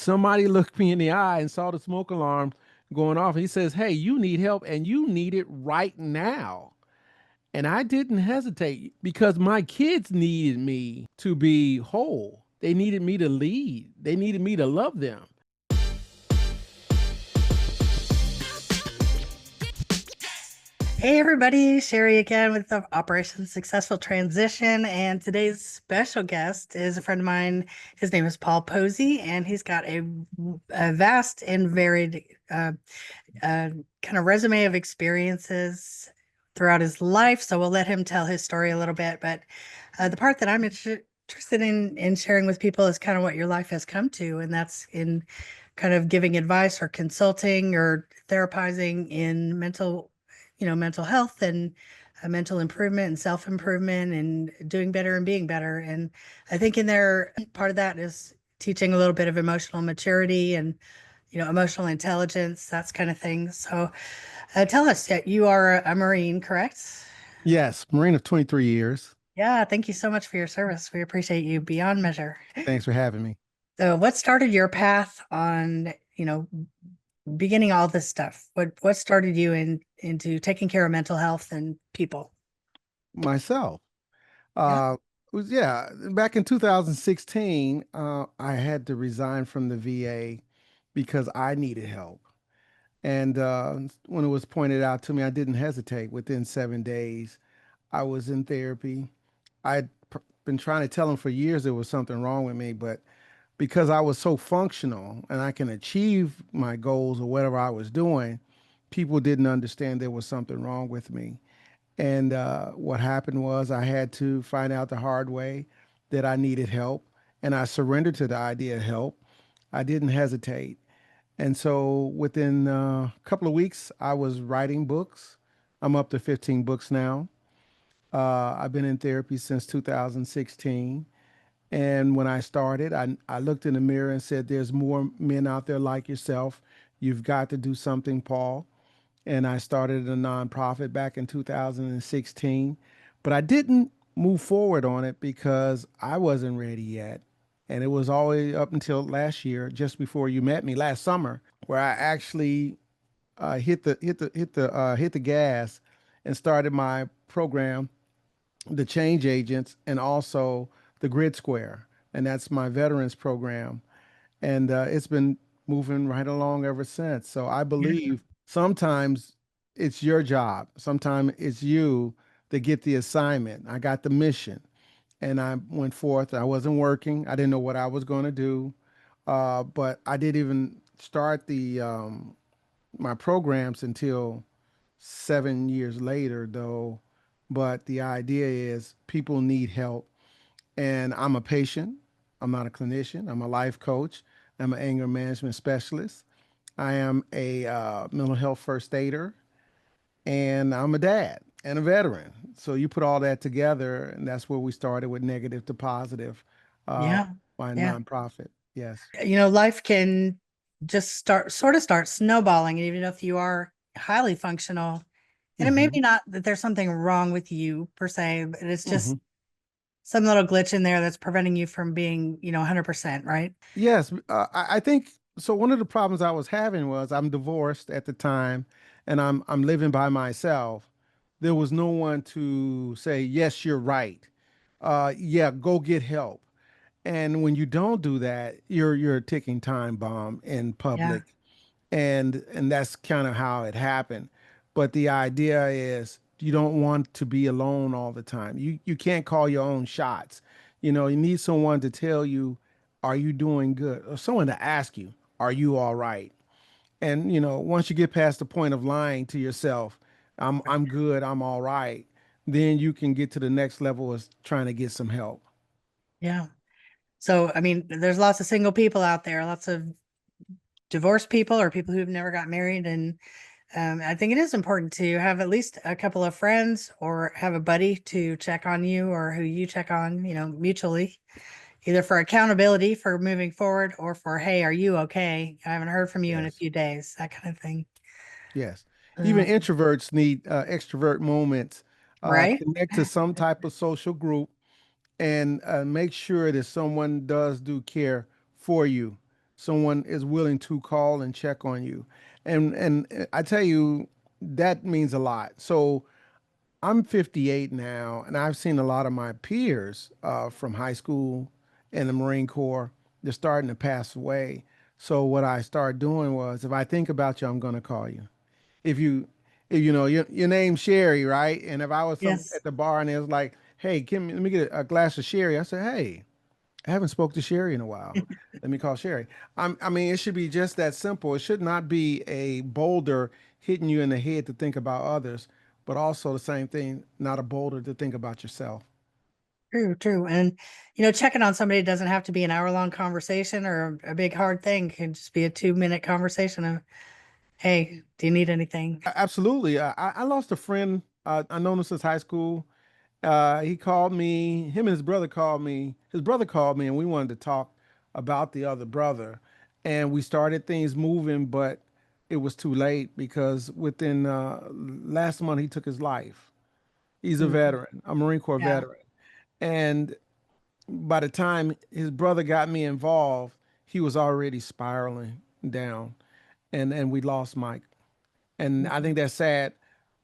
somebody looked me in the eye and saw the smoke alarm going off. He says, "Hey, you need help and you need it right now." And I didn't hesitate because my kids needed me to be whole. They needed me to lead. They needed me to love them. Hey everybody, Sherry again with the Operation Successful Transition. And today's special guest is a friend of mine. His name is Paul Posey, and he's got a vast and varied kind of resume of experiences throughout his life. So we'll let him tell his story a little bit. But the part that I'm interested in sharing with people is kind of what your life has come to, and that's in kind of giving advice or consulting or therapizing in mental health and mental improvement and self-improvement and doing better and being better. And I think in there, part of that is teaching a little bit of emotional maturity and, emotional intelligence, that's kind of thing. So tell us that you are a Marine, correct? Yes, Marine of 23 years. Yeah, thank you so much for your service. We appreciate you beyond measure. Thanks for having me. So what started your path on, beginning all this stuff? What started you into taking care of mental health and people? Myself. Yeah. Yeah, back in 2016, I had to resign from the VA because I needed help. And when it was pointed out to me, I didn't hesitate. Within 7 days, I was in therapy. I'd been trying to tell them for years there was something wrong with me, but because I was so functional and I can achieve my goals or whatever I was doing, people didn't understand there was something wrong with me. And what happened was I had to find out the hard way that I needed help, and I surrendered to the idea of help. I didn't hesitate. And so within a couple of weeks, I was writing books. I'm up to 15 books now. I've been in therapy since 2016. And when I started, I looked in the mirror and said, there's more men out there like yourself. You've got to do something, Paul. And I started a nonprofit back in 2016. But I didn't move forward on it because I wasn't ready yet. And it was always up until last year, just before you met me last summer, where I actually hit the gas and started my program, the Change Agents, and also the Grid Square, and that's my veterans program. And it's been moving right along ever since. So I Yeah. believe sometimes it's your job, sometimes it's you that get the assignment. I got the mission, and I went forth. I wasn't working. I didn't know what I was going to do, but I didn't even start the my programs until 7 years later, though. But the idea is people need help, and I'm a patient. I'm not a clinician. I'm a life coach. I'm an anger management specialist. I am a mental health first aider, and I'm a dad and a veteran. So you put all that together, and that's where we started with Negative to Positive, uh, Yeah. my Yeah. nonprofit. Yes. Life can just start snowballing, even if you are highly functional. And it may Hmm. be not that there's something wrong with you per se, but it's Hmm. just some little glitch in there that's preventing you from being, 100%, right? Yes, I think so. One of the problems I was having was I'm divorced at the time, and I'm living by myself. There was no one to say, "Yes, you're right. Yeah, go get help." And when you don't do that, you're a ticking time bomb in Yeah. public, and that's kind of how it happened. But the idea is you don't want to be alone all the time. You can't call your own shots. You need someone to tell you, are you doing good? Or someone to ask you, are you all right? And once you get past the point of lying to yourself, I'm good, I'm all right, then you can get to the next level of trying to get some help. Yeah. So, I mean, there's lots of single people out there, lots of divorced people or people who've never got married. And I think it is important to have at least a couple of friends or have a buddy to check on you or who you check on, mutually, either for accountability for moving forward or for, hey, are you okay? I haven't heard from you in a Yes. few days, that kind of thing. Yes. Even Uh, introverts need extrovert moments. right? Connect to some type of social group and make sure that someone does do care for you. someone is willing to call and check on you. And I tell you, that means a lot. So I'm 58 now, and I've seen a lot of my peers from high school and the Marine Corps. They're starting to pass away. So what I started doing was, if I think about you, I'm going to call you. If you, if you know your name's Sherry, right? And if I was some Yes. at the bar and it was like, "Hey, let me get a glass of Sherry," I said, "Hey, I haven't spoke to Sherry in a while. Let me call Sherry." I mean, it should be just that simple. It should not be a boulder hitting you in the head to think about others, but also the same thing, not a boulder to think about yourself. True, true. And, checking on somebody doesn't have to be an hour-long conversation or a big hard thing. It can just be a 2-minute conversation of, hey, do you need anything? Absolutely. I lost a friend. I known him since high school. He called me. Him and his brother called me. His brother called me, and we wanted to talk about the other brother. And we started things moving, but it was too late because within last month he took his life. He's a Mm, veteran, a Marine Corps yeah. veteran. And by the time his brother got me involved, he was already spiraling down, and we lost Mike. And I think Mhm. that's sad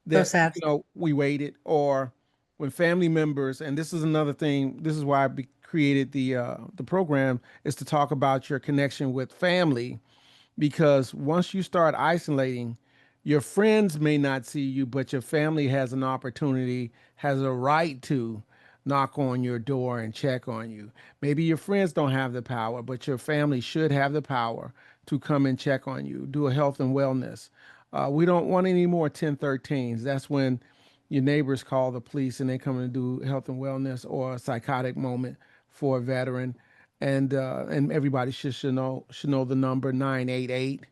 So that, sad. we waited, or when family members, and this is another thing, this is why created the program, is to talk about your connection with family, because once you start isolating, your friends may not see you, but your family has an opportunity, has a right to knock on your door and check on you. Maybe your friends don't have the power, but your family should have the power to come and check on you, do a health and wellness. We don't want any more 1013s. That's when your neighbors call the police and they come and do health and wellness or a psychotic moment for a veteran, and everybody should know the number 988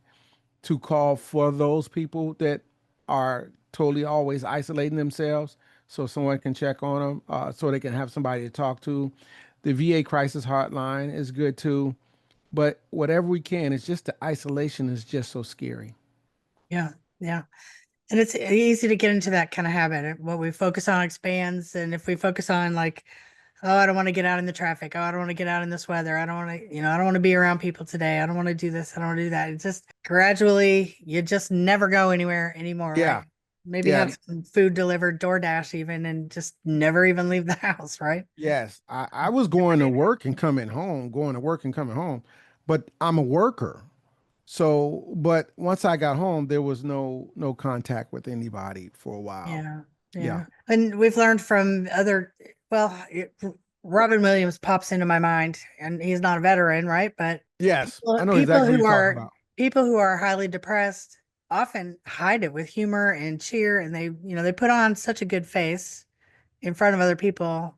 to call for those people that are totally always isolating themselves, so someone can check on them, so they can have somebody to talk to. The VA crisis hotline is good too, but whatever we can, it's just the isolation is just so scary. Yeah. Yeah. And it's easy to get into that kind of habit. What we focus on expands. And if we focus on like, oh, I don't want to get out in the traffic. Oh, I don't want to get out in this weather. I don't want to, I don't want to be around people today. I don't want to do this. I don't want to do that. It's just gradually, you just never go anywhere anymore, Yeah, right? Maybe yeah, have some food delivered, DoorDash even, and just never even leave the house, right? yes. I was Never going to do that. work and coming home, going to work and coming home, but I'm a worker. So, but once I got home, there was no contact with anybody for a while. Yeah. Yeah. Yeah. And we've learned from well, Robin Williams pops into my mind, and he's not a veteran, right? But Yes, people, I know people exactly what who you're talking are about. people who are highly depressed often hide it with humor and cheer, and they put on such a good face in front of other people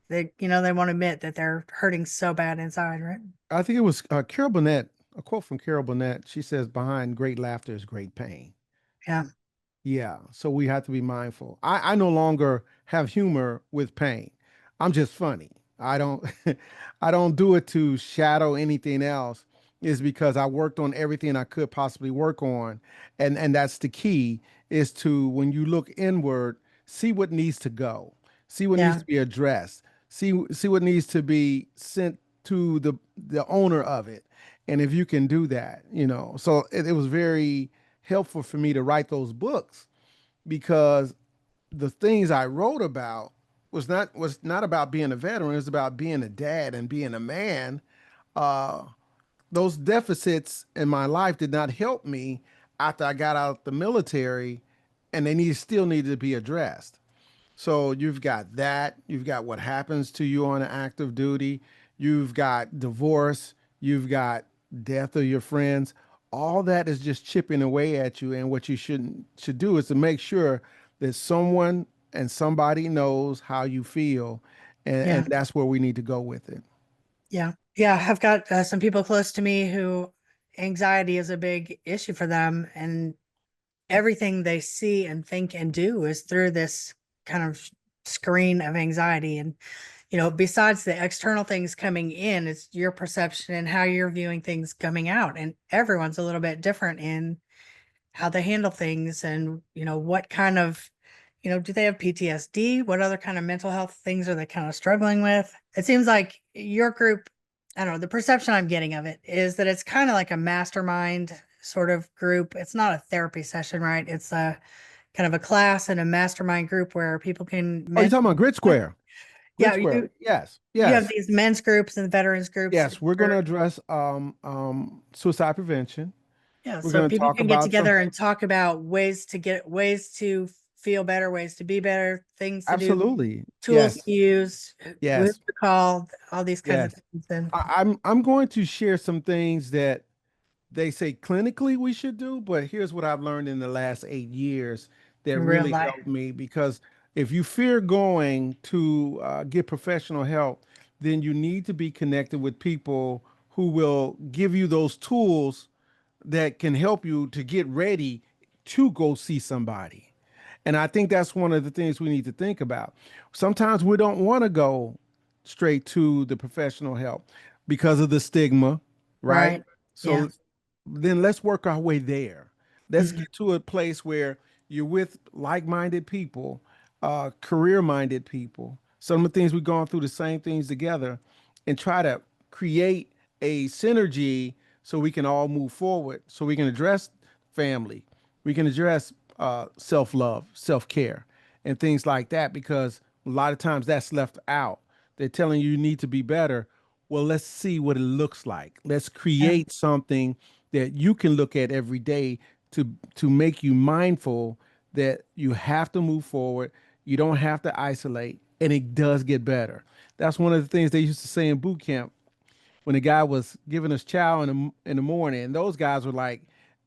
that they won't admit that they're hurting so bad inside, right? I think it was Carol Burnett, a quote from Carol Burnett. She says, "Behind great laughter is great pain." Yeah. Yeah, so we have to be mindful. I no longer have humor with pain. I'm just funny. I don't I don't do it to shadow anything else. Is because I worked on everything I could possibly work on. And that's the key, is to, when you look inward, see what needs to go. See what needs Yeah. to be addressed. See what needs to be sent to the owner of it. And if you can do that, so it was very helpful for me to write those books, because the things I wrote about was not about being a veteran. It was about being a dad and being a man. Uh, those deficits in my life did not help me after I got out of the military, and they still needed to be addressed. So you've got that. You've got what happens to you on active duty. You've got divorce. You've got death of your friends. All that is just chipping away at you. And what you should do is to make sure that someone and somebody knows how you feel, and Yeah. that's where we need to go with it. Yeah. Yeah. I've got some people close to me who anxiety is a big issue for them, and everything they see and think and do is through this kind of screen of anxiety. And, besides the external things coming in, it's your perception and how you're viewing things coming out. And everyone's a little bit different in how they handle things, and, what kind of, do they have PTSD? What other kind of mental health things are they kind of struggling with? It seems like your group I don't know, the perception I'm getting of it is that it's kind of like a mastermind sort of group. It's not a therapy session, right? It's a kind of a class and a mastermind group where people can Oh, you're men. talking about Grid Square. Grid Yeah, Square. Yes, you have yes, these men's groups and veterans groups. yes. We're going to address suicide prevention. Yeah, We're so going to people talk can get about some. together and talk about ways to feel better, ways to be better, things to do, Absolutely. tools to Yes, use, who yes, to call, all these kinds of yes. things. And I'm going to share some things that they say clinically we should do, but here's what I've learned in the last 8 years that in real really life. helped me because if you fear going to get professional help, then you need to be connected with people who will give you those tools that can help you to get ready to go see somebody. And I think that's one of the things we need to think about. Sometimes we don't want to go straight to the professional help because of the stigma, right? Right. Yeah. So then let's work our way there. Let's Mhm. get to a place where you're with like-minded people, career-minded people. Some of the things we've gone through the same things together and try to create a synergy so we can all move forward, so we can address family, we can address self-love, self-care, and things like that, because a lot of times that's left out. They're telling you need to be better. Well, let's see what it looks like. Let's Yeah. create something that you can look at every day to make you mindful that you have to move forward. You don't have to isolate, and it does get better. That's one of the things they used to say in boot camp when the guy was giving us chow in the morning. And those guys were like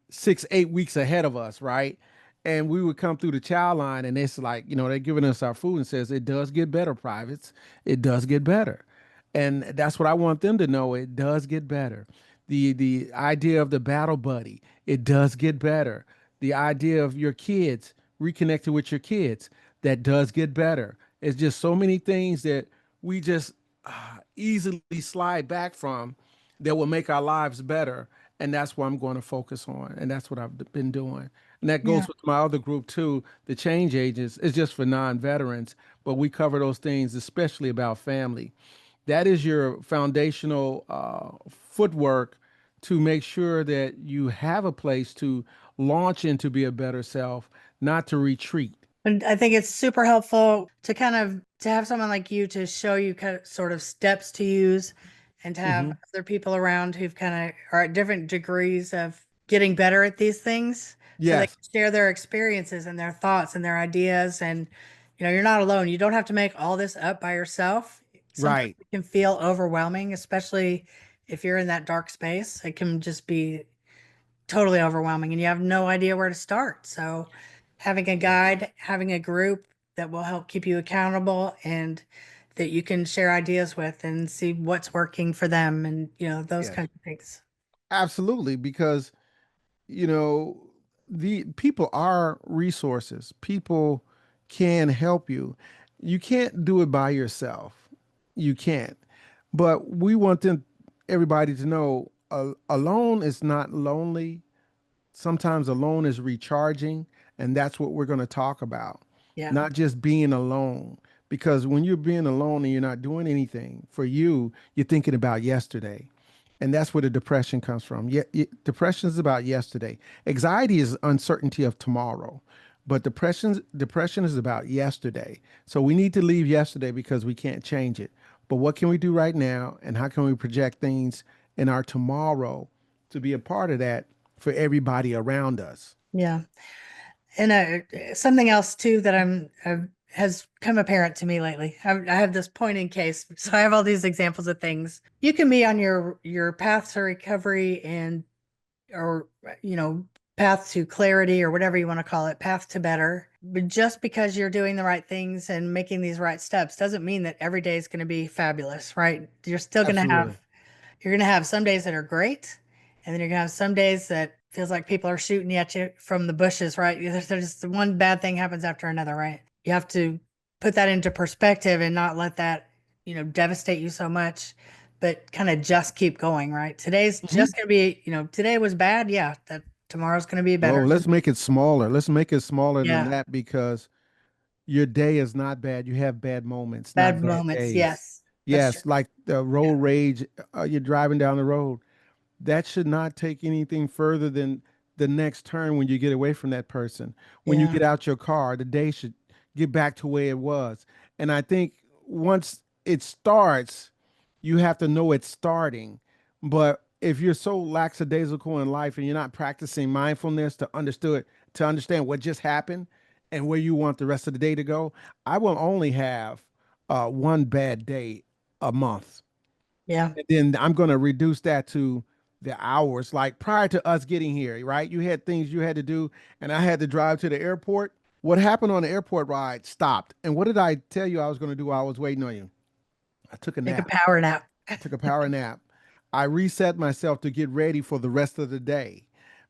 6, 8 weeks ahead of us, right? And we would come through the chow line, and it's like, they're giving us our food and says, it does get better, privates. It does get better. And that's what I want them to know. It does get better. The idea of the battle buddy, it does get better. The idea of your kids, reconnecting with your kids, that does get better. It's just so many things that we just easily slide back from that will make our lives better. And that's what I'm going to focus on. And that's what I've been doing. And that Yeah. goes with my other group too, the change agents. It's just for non-veterans, but we cover those things, especially about family. That is your foundational footwork to make sure that you have a place to launch into be a better self, not to retreat. And I think it's super helpful to kind of to have someone like you to show you kind of sort of steps to use and to have Hmm. other people around who've kind of are at different degrees of getting better at these things so they Yes, can share their experiences and their thoughts and their ideas. And you're not alone. You don't have to make all this up by yourself. Sometimes right. it can feel overwhelming, especially if you're in that dark space. It can just be totally overwhelming and you have no idea where to start. So, having a guide, having a group that will help keep you accountable and that you can share ideas with and see what's working for them and, those Yes, kinds of things. absolutely. Because you know, the people are resources. People can help you. You can't do it by yourself. You can't. But we want everybody to know alone is not lonely. Sometimes alone is recharging, and that's what we're going to talk about. Yeah. Not just being alone, because when you're being alone and you're not doing anything for you, you're thinking about yesterday. And that's where the depression comes from. Depression is about yesterday. Anxiety is uncertainty of tomorrow, but depression is about yesterday. So we need to leave yesterday because we can't change it. But what can we do right now, and how can we project things in our tomorrow to be a part of that for everybody around us? Yeah. And something else too that has come apparent to me lately. I have this point in case, so I have all these examples of things you can be on your path to recovery and or path to clarity or whatever you want to call it, path to better. But just because you're doing the right things and making these right steps doesn't mean that every day is going to be fabulous, right? Absolutely. You're going to have some days that are great, and then you're going to have some days that feels like people are shooting at you from the bushes, right? There's just one bad thing happens after another, right? You have to put that into perspective and not let that, devastate you so much, but kind of just keep going, right? Today's Mhm. just going to be, today was bad. Yeah, that tomorrow's going to be Oh, better. let's make it smaller. Let's make it smaller than Yeah. that because your day is not bad. You have bad moments, not Bad bad moments. days. Yes. That's true. Yes, like the road Yeah. rage, you're driving down the road. That should not take anything further than the next turn when you get away from that person. When you Yeah. get out your car, the day should get back to where it was. And I think once it starts, you have to know it's starting. But if you're so lackadaisical in life and you're not practicing mindfulness to understand what just happened and where you want the rest of the day to go, I will only have one bad day a month, Yeah. and then I'm going to reduce that to the hours. Like prior to us getting here, right? You had things you had to do, and I had to drive to the airport. What happened on the airport ride stopped. And what did I tell you I was going to do while I was waiting on you? I took a Take a nap. power nap. I took a power nap. I reset myself to get ready for the rest of the day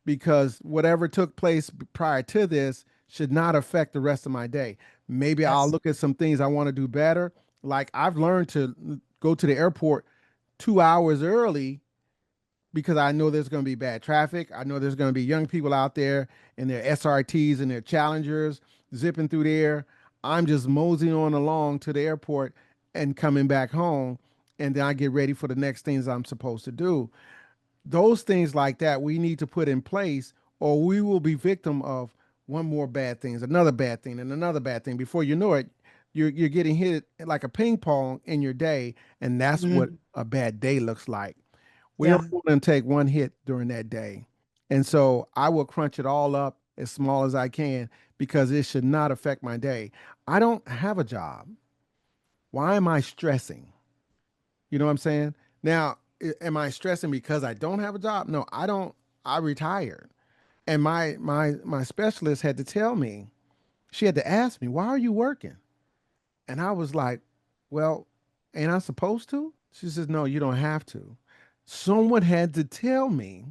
because whatever took place prior to this should not affect the rest of my day. Maybe I'll Yes. look at some things I want to do better. Like I've learned to go to the airport 2 hours early because I know there's going to be bad traffic. I know there's going to be young people out there in their SRTs and their Challengers zipping through there. I'm just moseying on along to the airport and coming back home. And then I get ready for the next things I'm supposed to do. Those things like that we need to put in place, or we will be victim of one more bad things, another bad thing, and another bad thing. Before you know it, you're getting hit like a ping pong in your day, and that's what Mhm. a bad day looks like. We don't Yeah. want to take one hit during that day. And so I will crunch it all up as small as I can because it should not affect my day. I don't have a job. Why am I stressing? You know what I'm saying? Now, am I stressing because I don't have a job? No, I don't. I retired. And my specialist had to tell me, she had to ask me, why are you working? And I was like, well, ain't I supposed to? She says, no, you don't have to. Someone had to tell me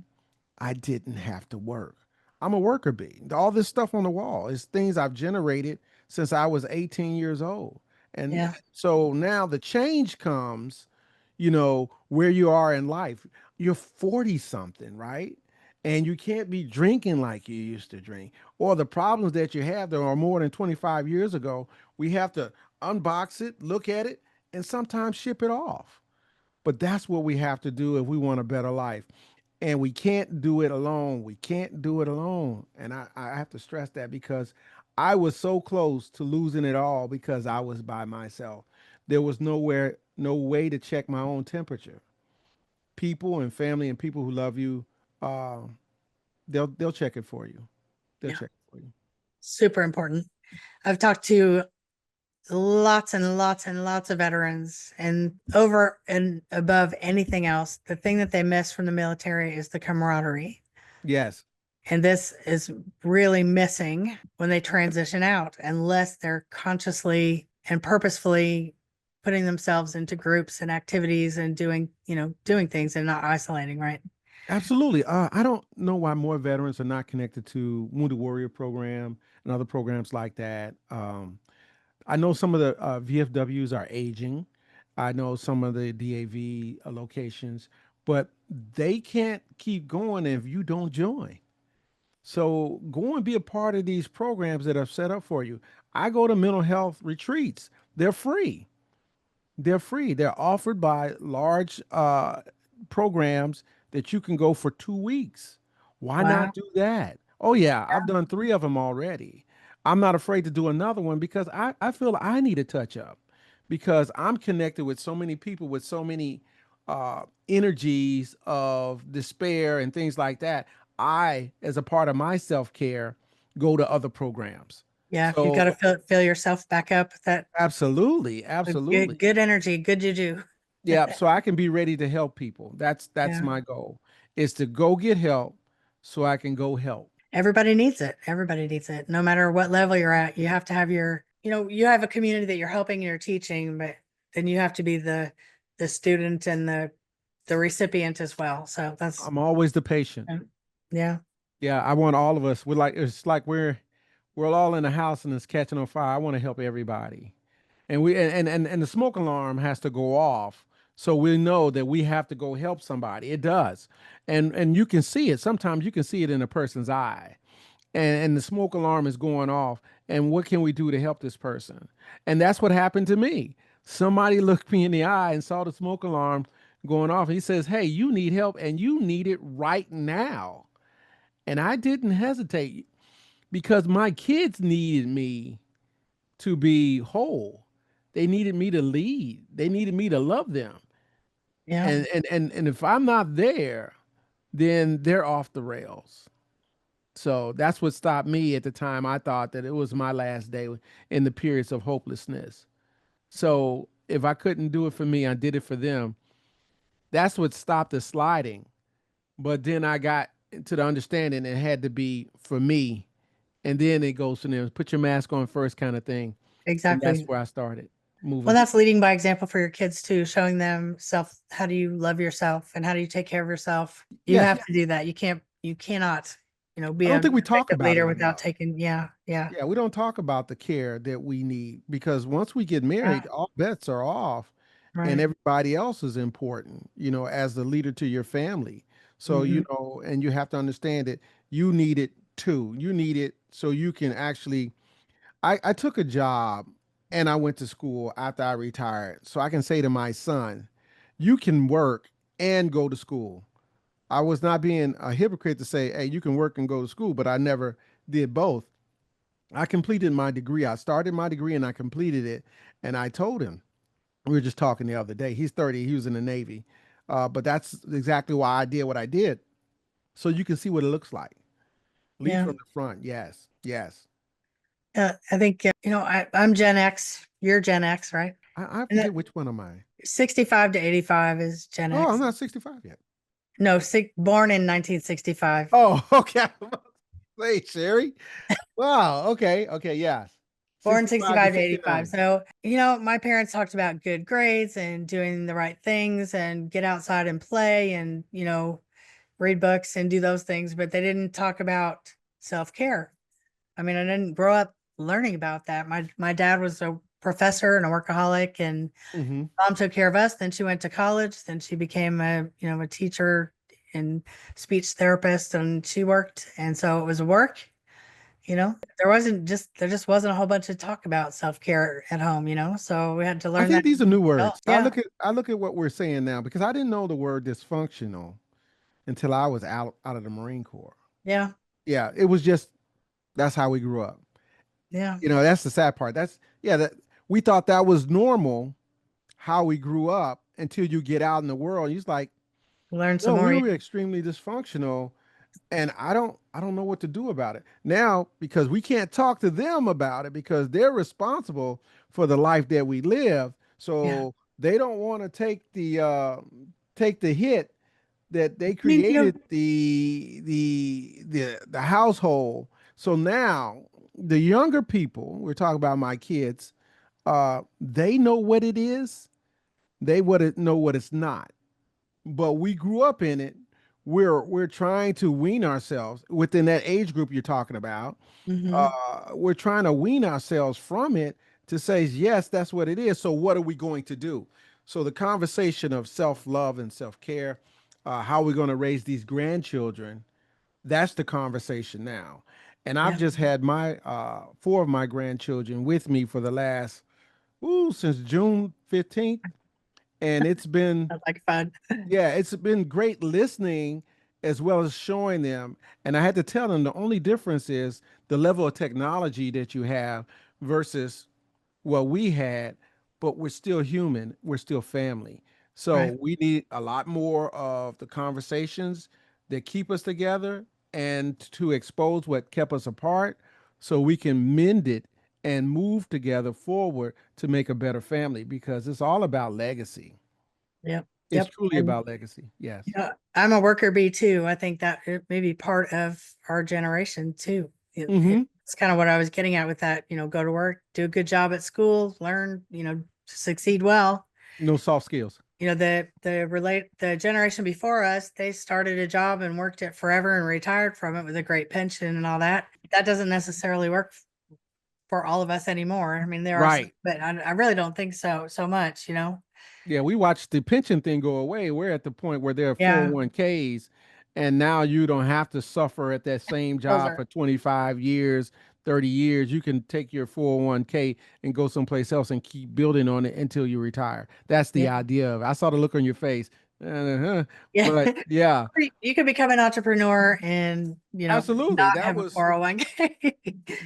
I didn't have to work. I'm a worker bee. All this stuff on the wall is things I've generated since I was 18 years old. And Yeah. so now the change comes, where you are in life. You're 40 something, right? And you can't be drinking like you used to drink. Or the problems that you have that are more than 25 years ago, we have to unbox it, look at it, and sometimes ship it off. But that's what we have to do if we want a better life. And we can't do it alone. We can't do it alone. And I have to stress that because I was so close to losing it all because I was by myself. There was no way to check my own temperature. People and family and people who love you, uh, they'll check it for you. They'll Yeah. check it for you. Super important. I've talked to lots and lots and lots of veterans, and over and above anything else, the thing that they miss from the military is the camaraderie. Yes, And this is really missing when they transition out, unless they're consciously and purposefully putting themselves into groups and activities and doing things and not isolating, right? absolutely. I don't know why more veterans are not connected to Wounded Warrior program and other programs like that. I know some of the VFWs are aging. I know some of the DAV locations, but they can't keep going if you don't join. So go and be a part of these programs that are set up for you. I go to mental health retreats. They're free. They're free. They're offered by large programs that you can go for 2 weeks. Why not Wow. do that? Oh, yeah, I've done three of them already. I'm not afraid to do another one because I feel I need a touch up because I'm connected with so many people with so many energies of despair and things like that. I, as a part of my self care, go to other programs. Yeah. You got to So, fill yourself back up with that absolutely, good, absolutely. good energy, good juju. Yeah, so I can be ready to help people. That's Yeah. my goal is to go get help so I can go help. Everybody needs it. Everybody needs it. No matter what level you're at, you have to have you have a community that you're helping and you're teaching, but then you have to be the student and the recipient as well. So that's I'm always the patient. yeah. Yeah, I want all of us. We're all in a house and it's catching on fire. I want to help everybody. And the smoke alarm has to go off so we know that we have to go help somebody. It does. And you can see it. Sometimes you can see it in a person's eye. And the smoke alarm is going off. And what can we do to help this person? And that's what happened to me. Somebody looked me in the eye and saw the smoke alarm going off. He says, "Hey, you need help and you need it right now." And I didn't hesitate because my kids needed me to be whole. They needed me to lead. They needed me to love them. Yeah, And if I'm not there, then they're off the rails. So that's what stopped me at the time. I thought that it was my last day in the periods of hopelessness. So if I couldn't do it for me, I did it for them. That's what stopped the sliding. But then I got to the understanding it had to be for me. And then it goes from there, put your mask on first kind of thing. And that's exactly. where I started Well, moving. that's leading by example for your kids too, showing them self, how do you love yourself and how do you take care of yourself? You Yes, have to do that. You cannot, I be don't an think we talk effective about it leader without enough. taking, yeah, yeah, Yeah, we don't talk about the care that we need because once we get yeah, married, all bets are off and right. everybody else is important, as the leader to your family. So, Hmm. and you have to understand that you need it too. You need it so you can actually. I took a job and I went to school after I retired. So I can say to my son, you can work and go to school. I was not being a hypocrite to say, hey, you can work and go to school, but I never did both. I completed my degree. I started my degree and I completed it. And I told him, we were just talking the other day. He's 30, he was in the Navy. But that's exactly why I did what I did. So you can see what it looks like. Lead Yeah. from the front. Yes. Yes. I think, I'm Gen X, you're Gen X, right? I And forget which one am I. 65 to 85 is Gen Oh, I'm X. not 65 yet. No, born in 1965. Oh, okay. Wait, Sherry. Wow. Okay. Okay. Yes. Born 65 to 65 to 85. 59. So, my parents talked about good grades and doing the right things and get outside and play and, read books and do those things, but they didn't talk about self-care. I mean, I didn't grow up learning about that. My dad was a professor and a workaholic, and Mm-hmm. mom took care of us. Then she went to college. Then she became a teacher and speech therapist, and she worked. And so it was work. There just wasn't a whole bunch of talk about self-care at home, so we had to I learn that think these are new as adults. words. I Yeah. look at I look at what we're saying now because I didn't know the word dysfunctional until I was out of the Marine Corps. Yeah. Yeah, it was just that's how we grew up. Yeah. That's the sad part. That's yeah, that we thought that was normal how we grew up until you get out in the world. He's like, Learn some no, more. we Yeah. were extremely dysfunctional and I don't know what to do about it now because we can't talk to them about it because they're responsible for the life that we live. Yeah. So they don't want to take the hit that they I mean, created the household. So now the younger people, we're talking about my kids, they know what it is, they would know what it's not, but we grew up in it. We're trying to wean ourselves within that age group you're talking about. hmm We're trying to wean ourselves from it to say yes, that's what it is. So what are we going to do? So the conversation of self-love and self-care, how we're going to raise these grandchildren, that's the conversation now. And I've Yeah. just had my four of my grandchildren with me for the last since June 15th, and it's been That's like fun. yeah, it's been great listening as well as showing them. And I had to tell them the only difference is the level of technology that you have versus what we had, but we're still human, we're still family. Right. So we need a lot more of the conversations that keep us together and to expose what kept us apart so we can mend it and move together forward to make a better family because it's all about legacy. Yep. It's Yep. truly And about legacy. Yes. I'm a worker bee too. I think that it may be part of our generation too. Mm-hmm. It's kind of what I was getting at with that, go to work, do a good job at school, learn, succeed well. No soft skills. The generation before us, they started a job and worked it forever and retired from it with a great pension and all that. That doesn't necessarily work for all of us anymore. I mean, there are some, Right. but I really don't think so much. Yeah, we watched the pension thing go away. We're at the point where there are Yeah. 401ks, and now you don't have to suffer at that same Those job are for 25 years. 30 years, you can take your 401k and go someplace else and keep building on it until you retire. That's the Yeah. idea of it. I saw the look on your face. Uh-huh. Yeah. But yeah, You can become an entrepreneur and, absolutely. not That have a was 401k.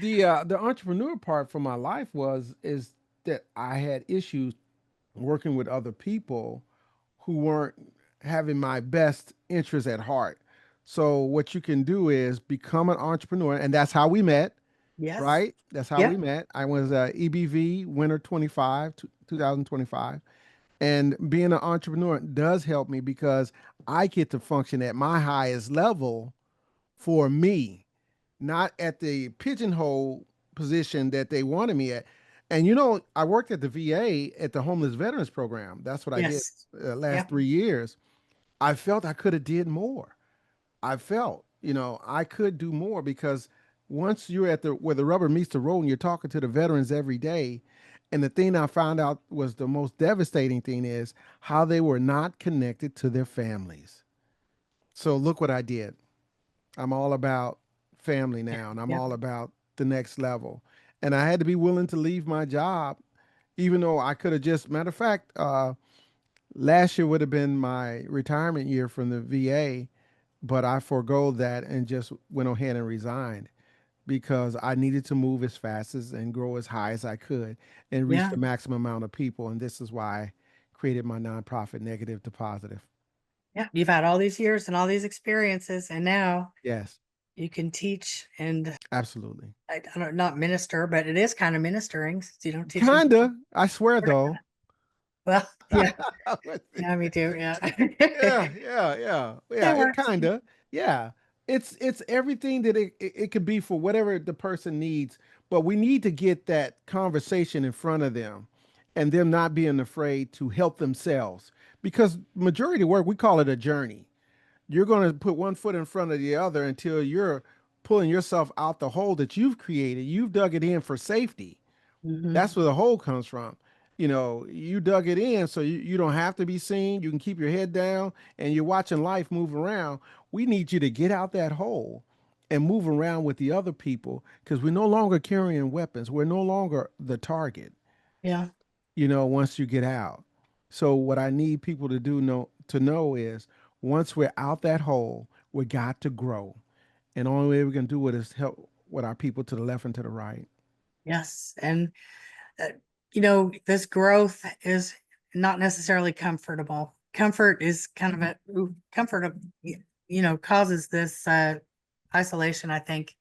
the entrepreneur part for my life was is that I had issues working with other people who weren't having my best interest at heart. So what you can do is become an entrepreneur, and that's how we met, Yes. right? That's how we Yep. met. I was EBV winner 25, 2025, and being an entrepreneur does help me because I get to function at my highest level for me, not at the pigeonhole position that they wanted me at. And I worked at the VA at the homeless veterans program. That's what I did Yes. last Yep. 3 years. I felt I could have did more. I felt, I could do more because once you're at the where the rubber meets the road and you're talking to the veterans every day, and the thing I found out was the most devastating thing is how they were not connected to their families. So look what I did. I'm all about family now, and I'm Yep. all about the next level. And I had to be willing to leave my job, even though I could have just, matter of fact, last year would have been my retirement year from the VA, but I forego that and just went ahead and resigned because I needed to move as fast as and grow as high as I could and reach Yeah. the maximum amount of people. And this is why I created my nonprofit, Negative to Positive. Yeah. You've had all these years and all these experiences, and now Yes, you can teach and absolutely. I don't know, not minister, but it is kind of ministering since you don't teach them. Kinda. I swear though. Well, yeah. Yeah, me too. Yeah. Yeah. It It works. kinda, yeah. It's everything that it could be for whatever the person needs, but we need to get that conversation in front of them, and them not being afraid to help themselves. Because majority of work we call it a journey. You're going to put one foot in front of the other until you're pulling yourself out the hole that you've created. You've dug it in for safety. Hmm. That's where the hole comes from. You dug it in so you don't have to be seen. You can keep your head down and you're watching life move around. We need you to get out that hole and move around with the other people because we're no longer carrying weapons. We're no longer the target, Yeah. once you get out. So what I need people to know is once we're out that hole, we got to grow. And the only way we can do it is help with our people to the left and to the right. Yes. And uh, this growth is not necessarily comfortable. Comfort is kind of comfort of, causes this isolation, I think.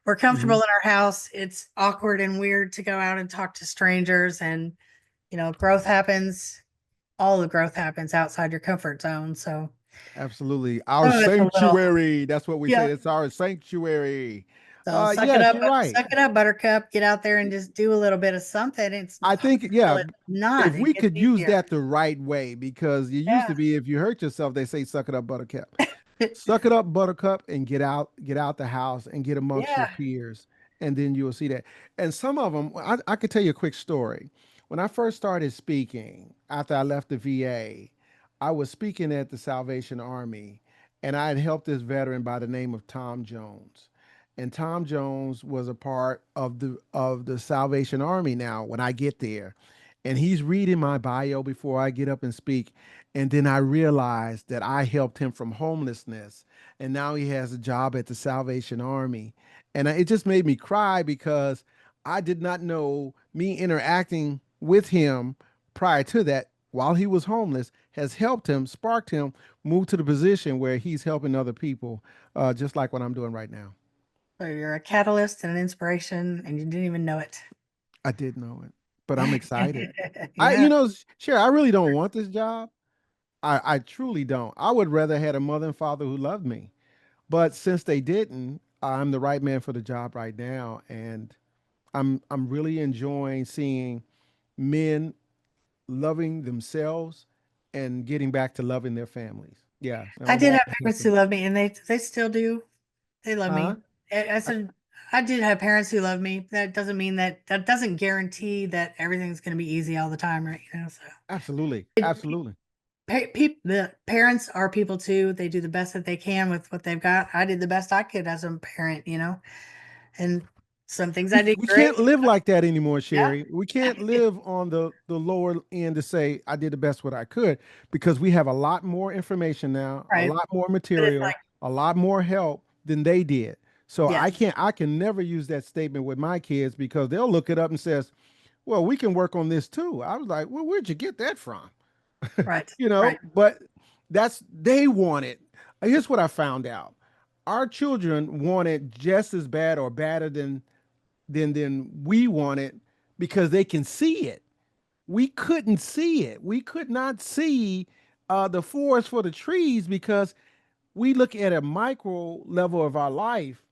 We're comfortable Mhm. in our house. It's awkward and weird to go out and talk to strangers, and, growth happens. All the growth happens outside your comfort zone. So Absolutely. Our some of it's a little, sanctuary. That's what we say. yeah. It's our sanctuary. So Yes, you're right. suck it up, Buttercup. Get out there and just do a little bit of something. It's I hard think, until yeah, it's not. if It we gets could use easier. that the right way, because it used Yeah. to be if you hurt yourself, they say, suck it up, buttercup. Suck it up, buttercup, and get out the house and get amongst your Yeah. peers. And then you'll see that. And some of them, I could tell you a quick story. When I first started speaking after I left the VA, I was speaking at the Salvation Army, and I had helped this veteran by the name of Tom Jones. And Tom Jones was a part of the Salvation Army now when I get there. And he's reading my bio before I get up and speak. And then I realized that I helped him from homelessness. And now he has a job at the Salvation Army. And it just made me cry because I did not know me interacting with him prior to that while he was homeless has helped him, sparked him, move to the position where he's helping other people, just like what I'm doing right now. So you're a catalyst and an inspiration, and you didn't even know it. I did know it, but I'm excited. Yeah. Sure, I really don't want this job. I truly don't. I would rather had a mother and father who loved me. But since they didn't, I'm the right man for the job right now. And I'm really enjoying seeing men loving themselves and getting back to loving their families. Yeah. And I I'm did all have parents who loved me, and they still do. They love huh? me. I said I did have parents who love me. That doesn't mean that doesn't guarantee that everything's going to be easy all the time, right? So Absolutely. Absolutely. the parents are people too. They do the best that they can with what they've got. I did the best I could as a parent, and Some things I did We great. can't live like that anymore, Yeah. Sherry. We can't live on the lower end to say I did the best what I could, because we have a lot more information now, a Right. lot more But it's material, like, a lot more help than they did. So yes, I can never use that statement with my kids because they'll look it up and says, "Well, we can work on this too." I was like, "Well, where'd you get that from?" right. You Right. know, but that's they want it. Here's what I found out. Our children want it just as bad or better than we want it because they can see it. We couldn't see it. We could not see the forest for the trees because we look at a micro level of our life,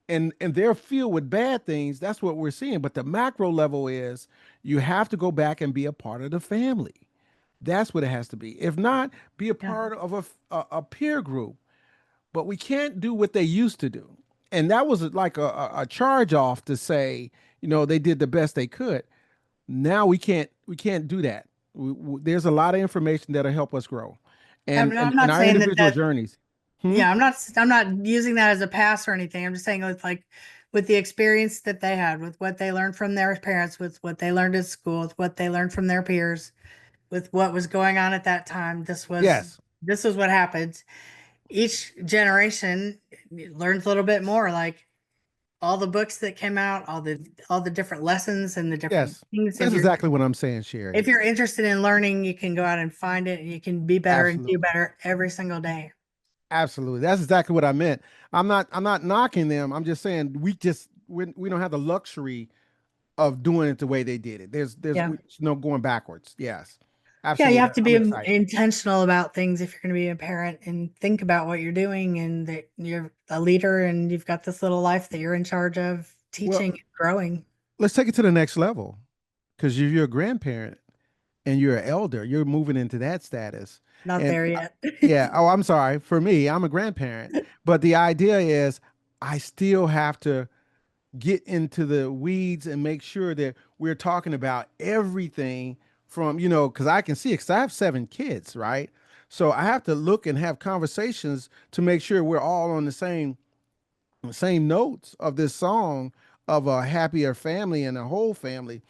and they're filled with bad things. That's what we're seeing. But the macro level is you have to go back and be a part of the family. That's what it has to be. If not, be a Yeah. part of a peer group. But we can't do what they used to do. And that was like a charge off to say, they did the best they could. Now we can't do that. There's a lot of information that'll help us grow, and I'm and not our saying that individual that, journeys. Hmm? yeah, I'm not using that as a pass or anything. I'm just saying with like, with the experience that they had, with what they learned from their parents, with what they learned at school, with what they learned from their peers, with what was going on at that time, Yes, this was what happened. Each generation learns a little bit more, like all the books that came out, all the different lessons and the different yes, things. that's exactly what I'm saying, Sherry. If you're interested in learning, you can go out and find it, and you can be better and do Absolutely, better every single day. absolutely. That's exactly what I meant. I'm not knocking them. I'm just saying we don't have the luxury of doing it the way they did it. There's Yeah. no going backwards. Yes, Yeah, you absolutely. have to be I'm excited. intentional about things if you're going to be a parent, and think about what you're doing, and that you're a leader and you've got this little life that you're in charge of Well, teaching and growing. let's take it to the next level because you're a grandparent and you're an elder, you're moving into that status. Not And there yet. yeah, oh, I'm sorry. For me, I'm a grandparent, but the idea is I still have to get into the weeds and make sure that we're talking about everything from, because I can see it, because I have 7 kids, right? So I have to look and have conversations to make sure we're all on the same notes of this song of a happier family and a whole family.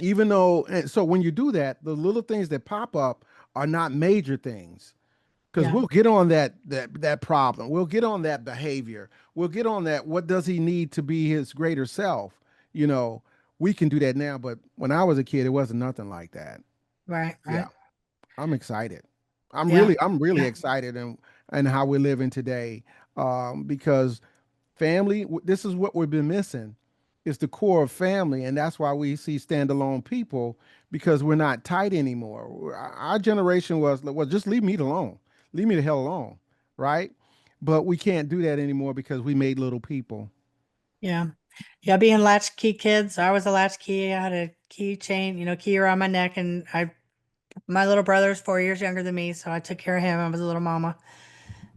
Even though, and so when you do that, the little things that pop up are not major things, because Yeah. we'll get on that problem, we'll get on that behavior, we'll get on that. What does he need to be his greater self? You know, we can do that now, but when I was a kid, it wasn't nothing like that. Right. Yeah, Right. I'm excited. I'm Yeah. really, I'm really Yeah. excited, and how we're living today, because family. This is what we've been missing. It's the core of family, and that's why we see standalone people because we're not tight anymore. Our generation was, well, just leave me alone, leave me the hell alone, right? But we can't do that anymore because we made little people. Yeah. Yeah. Being latchkey kids, I was a latchkey. I had a key chain, key around my neck, and my little brother's 4 years younger than me, so I took care of him. I was a little mama.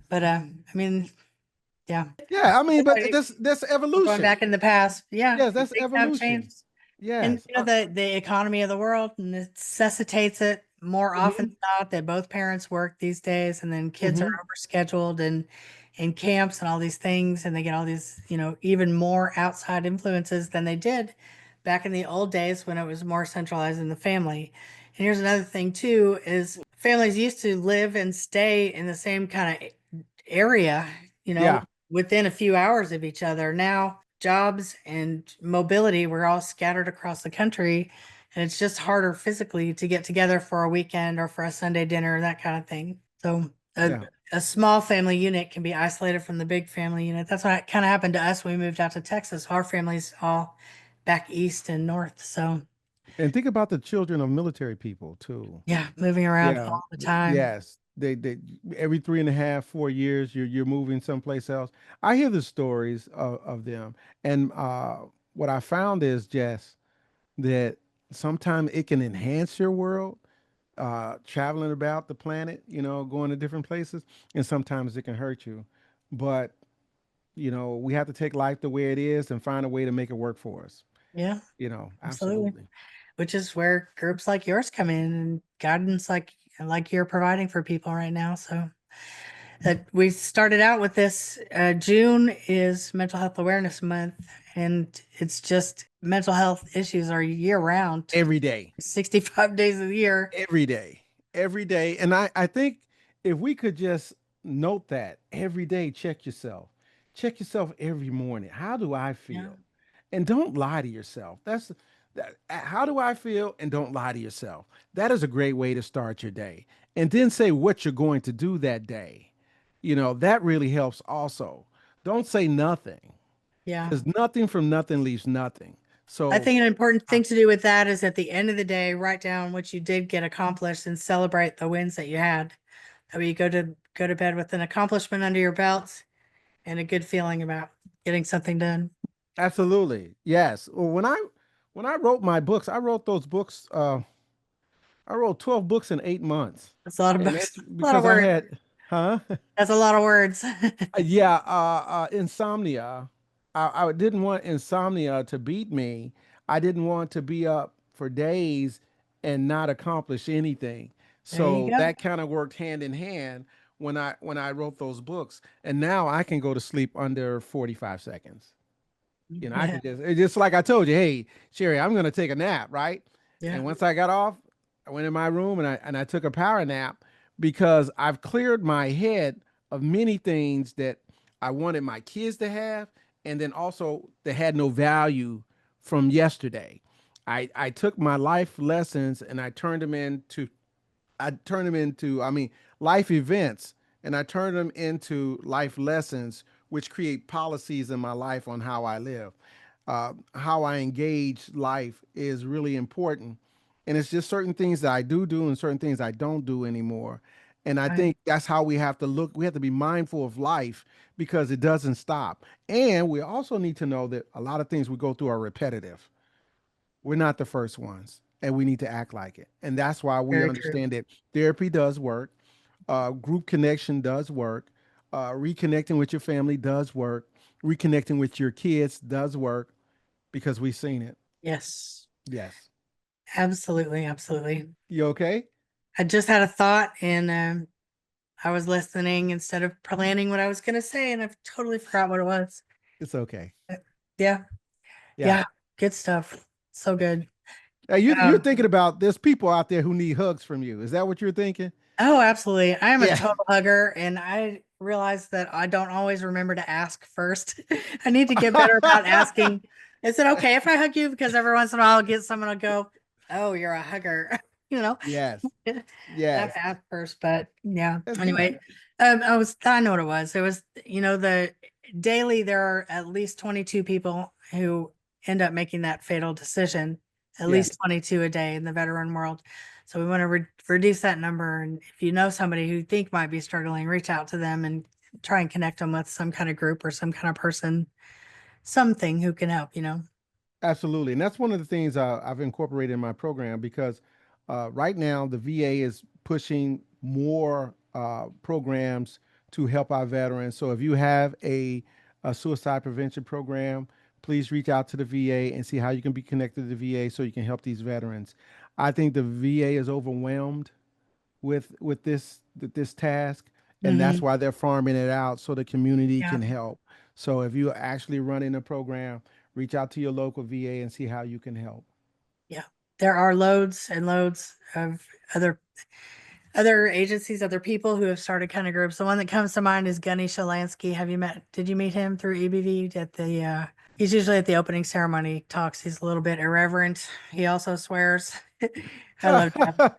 But I mean, yeah. Yeah, I mean, but We're that's going evolution. back in the past. Yeah, Yes, that's things have evolution. changed. And Yes. the economy of the world necessitates it more often Hmm. than not, that both parents work these days, and then kids are Hmm. overscheduled and in camps and all these things, and they get all these, even more outside influences than they did back in the old days when it was more centralized in the family. And here's another thing too, is families used to live and stay in the same kind of area, you know, Yeah. within a few hours of each other. Now, jobs and mobility, we're all scattered across the country, and it's just harder physically to get together for a weekend or for a Sunday dinner, that kind of thing. So, Yeah. a small family unit can be isolated from the big family unit. That's what kind of happened to us when we moved out to Texas. Our family's all back east and north. So, And think about the children of military people too. yeah, moving around Yeah. all the time. Yes. They every 3.5, 4 years you're moving someplace else. I hear the stories of them. And what I found is just that sometimes it can enhance your world, traveling about the planet, going to different places, and sometimes it can hurt you. But, we have to take life the way it is and find a way to make it work for us. Yeah, absolutely. Absolutely. Which is where groups like yours come in, and guidance like you're providing for people right now. So that we started out with this. June is Mental Health Awareness Month, and it's just mental health issues are year round, Every day. 65 days a year. Every day. Every day. And I think if we could just note that every day, check yourself. Check yourself every morning. How do I Yeah. feel? And don't lie to yourself. That's that. How do I feel? And don't lie to yourself. That is a great way to start your day. And then say what you're going to do that day. That really helps also. Don't say nothing Yeah. because nothing from nothing leaves nothing. I So, think an important uh, thing to do with that is at the end of the day, write down what you did get accomplished and celebrate the wins that you had. That way you go to bed with an accomplishment under your belt and a good feeling about getting something done. absolutely. Yes. Well, when I wrote my books, I wrote those books. I wrote 12 books in 8 months, That's a lot of and books, that's a lot of because I words. had, huh? That's a lot of words. Yeah, insomnia. I didn't want insomnia to beat me. I didn't want to be up for days and not accomplish anything. There you So go. that kind of worked hand in hand when I wrote those books. And now I can go to sleep under 45 seconds. I Yeah. can it's just like I told you, hey, Sherry, I'm gonna take a nap, right? Yeah. And once I got off, I went in my room and I took a power nap because I've cleared my head of many things that I wanted my kids to have, and then also that had no value from yesterday. I took my life lessons and I turned them into life events, and I turned them into life lessons, which create policies in my life on how I live. How I engage life is really important. And it's just certain things that I do and certain things I don't do anymore. And I Right. think that's how we have to look. We have to be mindful of life because it doesn't stop. And we also need to know that a lot of things we go through are repetitive. We're not the first ones, and we need to act like it. And that's why we Very true. understand that therapy does work, group connection does work, reconnecting with your family does work, reconnecting with your kids does work because we've seen it. Yes. Yes. Absolutely. Absolutely. You okay? I just had a thought and I was listening instead of planning what I was going to say, and I've totally forgot what it was. It's okay. Uh, Yeah. Yeah. Yeah. Good stuff. So good. You're Um, thinking about there's people out there who need hugs from you. Is that what you're thinking? oh, absolutely. I am a Yeah. total hugger, and I realize that I don't always remember to ask first. I need to get better about asking. Is it okay if I hug you? Because every once in a while I'll get someone to go, "Oh, you're a hugger," you know. Yes. I have Yes. to ask first, but yeah. That's good. Anyway, I know what it was. It was, the daily there are at least 22 people who end up making that fatal decision, at least Yes. 22 a day in the veteran world. So we want to reduce that number. And if you know somebody who you think might be struggling, reach out to them and try and connect them with some kind of group or some kind of person, something who can help. Absolutely. And that's one of the things I've incorporated in my program because right now the VA is pushing more programs to help our veterans. So if you have a suicide prevention program, please reach out to the VA and see how you can be connected to the VA so you can help these veterans. I think the VA is overwhelmed with this task, and that's Hmm. why they're farming it out so the community Yeah. can help. So if you're actually running a program, reach out to your local VA and see how you can help. Yeah. There are loads and loads of other agencies, other people who have started kind of groups. The one that comes to mind is Gunny Shalansky. Did you meet him through EBV at he's usually at the opening ceremony, talks, he's a little bit irreverent. He also swears. I love Jeff.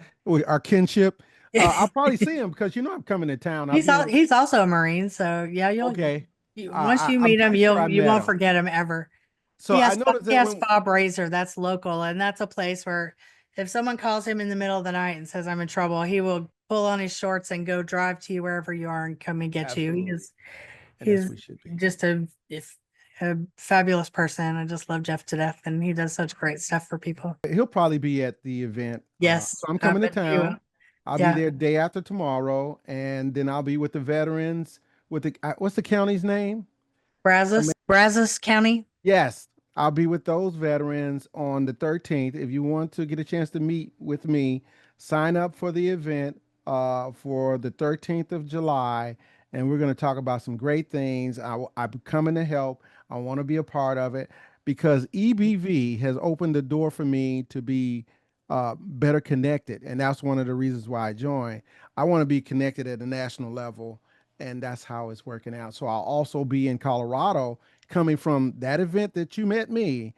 Our kinship. I'll probably see him because I'm coming to town. I'll He's be all, in. he's also a Marine. So yeah, Okay. once you I'm meet him, pretty sure I you met won't him. forget him ever. So I noticed He that has when. Bob Razor, that's local, and that's a place where if someone calls him in the middle of the night and says I'm in trouble, he will pull on his shorts and go drive to you wherever you are and come and get you. Absolutely. And that's He's what we should be. just a fabulous person. I just love Jeff to death, and he does such great stuff for people. He'll probably be at the event. So Yes, I'm I coming to bet he will. town. I'll be Yeah, there day after tomorrow, and then I'll be with the veterans. With what's the county's name? Brazos County. Yes, I'll be with those veterans on the 13th. If you want to get a chance to meet with me, sign up for the event for the 13th of July, and we're going to talk about some great things. I'm coming to help. I want to be a part of it because EBV has opened the door for me to be better connected, and that's one of the reasons why I joined. I want to be connected at the national level, and that's how it's working out. So I'll also be in Colorado, coming from that event that you met me.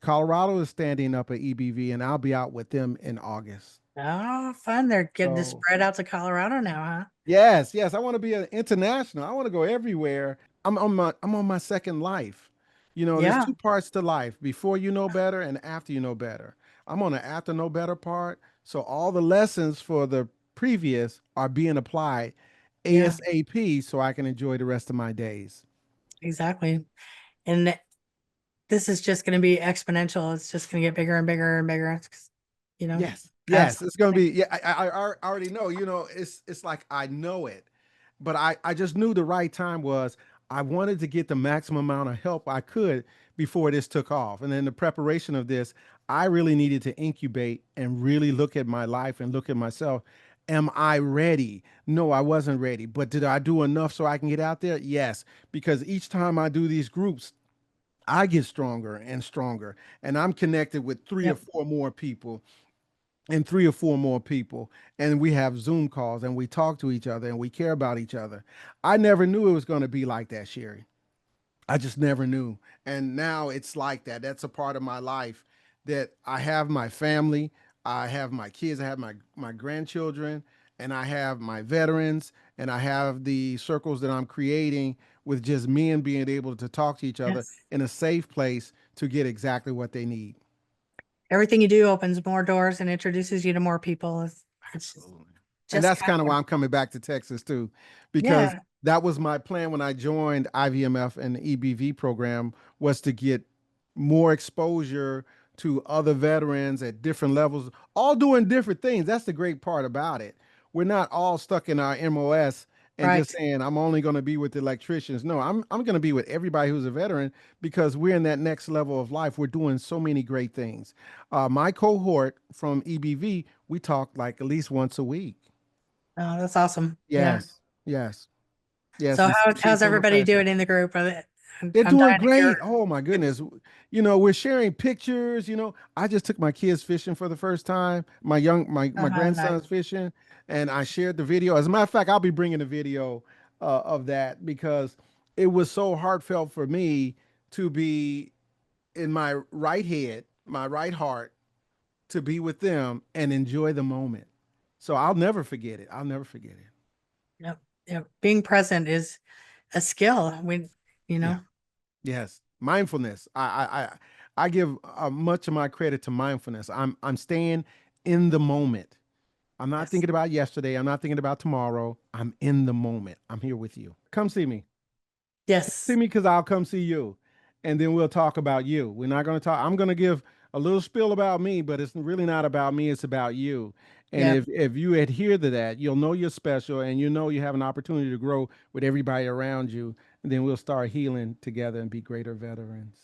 Colorado is standing up at EBV, and I'll be out with them in August. Oh, fun. They're getting to So spread out to Colorado now, huh? yes, yes, I want to be an international. I want to go everywhere. I'm on my second life. There's Yeah. two parts to life: before you know better and after you know better. I'm on the after know better part. So all the lessons for the previous are being applied Yeah, ASAP so I can enjoy the rest of my days. exactly. And this is just going to be exponential. It's just going to get bigger and bigger and bigger. You know, Yes, yes, it's gonna absolutely. be. Yeah, I already know. It's like I know it, but I just knew the right time was. I wanted to get the maximum amount of help I could before this took off, and in the preparation of this, I really needed to incubate and really look at my life and look at myself. Am I ready? No, I wasn't ready. But did I do enough so I can get out there? Yes, because each time I do these groups, I get stronger and stronger, and I'm connected with three or Yep. four more people and three or four more people, and we have Zoom calls and we talk to each other and we care about each other. I never knew it was going to be like that, Sherry. I just never knew. And now it's like that. That's a part of my life that I have my family, I have my kids, I have my grandchildren, and I have my veterans, and I have the circles that I'm creating with just men being able to talk to each other Yes. in a safe place to get exactly what they need. Everything you do opens more doors and introduces you to more people. It's Absolutely. And just that's kind kind of of, why I'm coming back to Texas too, because yeah. that was my plan when I joined IVMF and the EBV program was to get more exposure to other veterans at different levels, all doing different things. That's the great part about it. We're not all stuck in our MOS and just Right. saying I'm only going to be with the electricians. No, I'm going to be with everybody who's a veteran because we're in that next level of life. We're doing so many great things. My cohort from EBV, we talk like at least once a week. Oh, that's awesome. Yeah. Yes, yes, yes. So We how's shoot from a everybody fast track. doing in the group? I'm They're I'm doing dying to great. hear. Oh my goodness. We're sharing pictures. I just took my kids fishing for the first time. My Nice. grandson's fishing, and I shared the video. As a matter of fact, I'll be bringing the video of that because it was so heartfelt for me to be in my right head, my right heart, to be with them and enjoy the moment. So I'll never forget it. I'll never forget it. Yep. Yep. Being present is a skill. You Yeah. know, Yes. Mindfulness. I give much of my credit to mindfulness. I'm staying in the moment. I'm not yes. thinking about yesterday. I'm not thinking about tomorrow. I'm in the moment. I'm here with you. Come see me. See Yes. me because I'll come see you. And then we'll talk about you. We're not going to talk. I'm going to give a little spiel about me, but it's really not about me. It's about you. And Yep. if you adhere to that, you'll know you're special and you know you have an opportunity to grow with everybody around you. And then we'll start healing together and be greater veterans.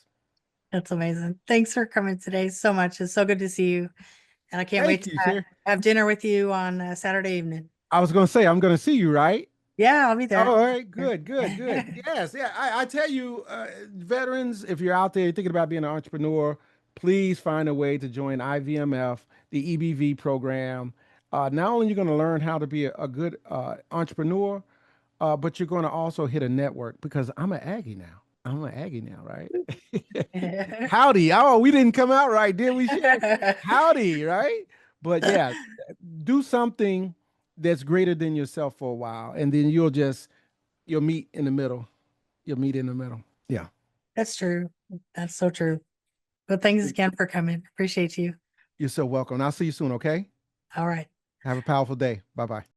That's amazing. Thanks for coming today so much. It's so good to see you. And I can't wait Thank to you, sir. have dinner with you on Saturday evening. I was going to say, I'm going to see you, right? Yeah, I'll be there. All right, good, good, good. Yes, yeah. I tell you, veterans, if you're out there thinking about being an entrepreneur, please find a way to join IVMF, the EBV program. Not only you're going to learn how to be a good entrepreneur, but you're going to also hit a network because I'm an Aggie now. I'm an Aggie now, right? Howdy. Oh, we didn't come out right, did we, Sherry? Howdy, right? But yeah, do something that's greater than yourself for a while, and then you'll meet in the middle. You'll meet in the middle. Yeah. That's true. That's so true. But thanks again for coming. Appreciate you. You're so welcome. I'll see you soon, okay? All right. Have a powerful day. Bye bye.